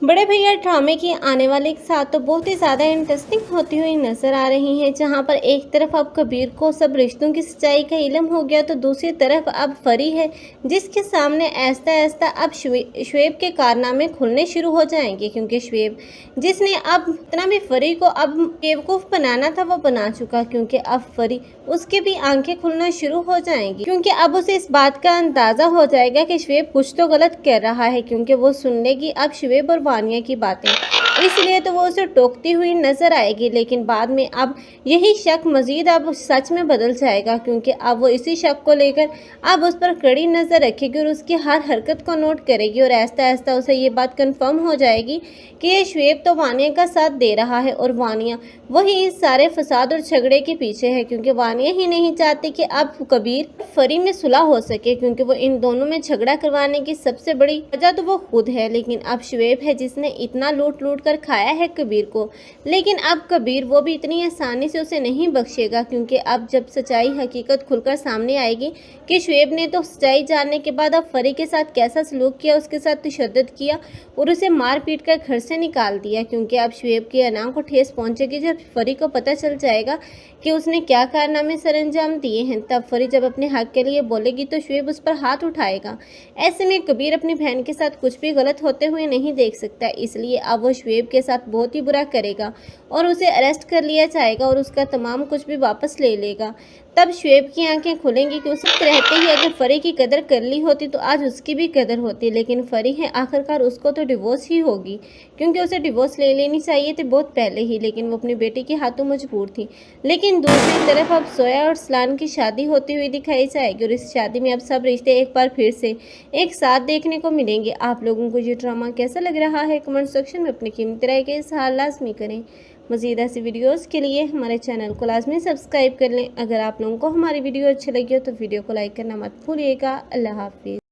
बड़े भैया ड्रामे की आने वाले एक साथ तो बहुत ही ज़्यादा इंटरेस्टिंग होती हुई नजर आ रही हैं, जहां पर एक तरफ अब कबीर को सब रिश्तों की सच्चाई का इल्म हो गया तो दूसरी तरफ अब फरी है, जिसके सामने ऐसा ऐसा अब शुएब के कारनामे खुलने शुरू हो जाएंगे। क्योंकि शुएब जिसने अब इतना भी फरी को अब बेवकूफ़ बनाना था वो बना चुका, क्योंकि अब फरी उसके भी आंखें खुलना शुरू हो जाएंगी। क्योंकि अब उसे इस बात का अंदाज़ा हो जाएगा कि शुएब कुछ तो गलत कर रहा है, क्योंकि वो सुन लेगी अब शुएब और वानिया की बातें, इसलिए तो वो उसे टोकती हुई नजर आएगी। लेकिन बाद में अब यही शक मजीद अब सच में बदल जाएगा, क्योंकि अब वो इसी शक को लेकर अब उस पर कड़ी नज़र रखेगी और उसकी हर हरकत को नोट करेगी। और ऐसा ऐसा उसे ये बात कंफर्म हो जाएगी कि ये शुएब तो वानिया का साथ दे रहा है और वानिया वही इस सारे फसाद और झगड़े के पीछे है, क्योंकि वानिया ही नहीं चाहती कि अब कबीर फरी में सुलह हो सके, क्योंकि वो इन दोनों में झगड़ा करवाने की सबसे बड़ी वजह तो वो खुद है। लेकिन अब शुएब है जिसने इतना लूट लूट कर खाया है कबीर को, लेकिन अब कबीर वो भी इतनी आसानी से उसे नहीं बख्शेगा, क्योंकि अब जब सच्चाई हकीकत खुलकर सामने आएगी कि शुएब ने तो सच्चाई जानने के बाद अब फरी के साथ कैसा सलूक किया, उसके साथ तशद्दुद किया और उसे मार पीट कर घर से निकाल दिया। क्योंकि अब शुएब की अना को ठेस पहुंचेगी जब फरी को पता चल जाएगा कि उसने क्या कारनामे सरअंजाम दिए हैं। तब फरी जब अपने हक के लिए बोलेगी तो शुएब उस पर हाथ उठाएगा। ऐसे में कबीर अपनी बहन के साथ कुछ भी गलत होते हुए नहीं देख सकता, इसलिए अब वो शुएब के साथ बहुत ही बुरा करेगा और उसे अरेस्ट कर लिया जाएगा और उसका तमाम कुछ भी वापस ले लेगा। तब शुएब की आंखें खुलेंगी कि उस वक्त रहते ही अगर फरी की कदर कर ली होती तो आज उसकी भी कदर होती। लेकिन फरी है आखिरकार उसको तो डिवोर्स ही होगी, क्योंकि उसे डिवोर्स ले लेनी चाहिए थी बहुत पहले ही, लेकिन वो अपनी बेटी के हाथों मजबूर थी। लेकिन दूसरी तरफ अब सोया और सलान की शादी होती हुई दिखाई जाएगी और इस शादी में अब सब रिश्ते एक बार फिर से एक साथ देखने को मिलेंगे। आप लोगों को ये ड्रामा कैसा लग रहा है कमेंट सेक्शन में अपनी कीमती राय के इज़हार लाजमी करें। मज़ीद ऐसी वीडियोस के लिए हमारे चैनल को लाजमी सब्सक्राइब कर लें। अगर आप लोगों को हमारी वीडियो अच्छी लगी हो तो वीडियो को लाइक करना मत भूलिएगा। अल्लाह हाफिज़।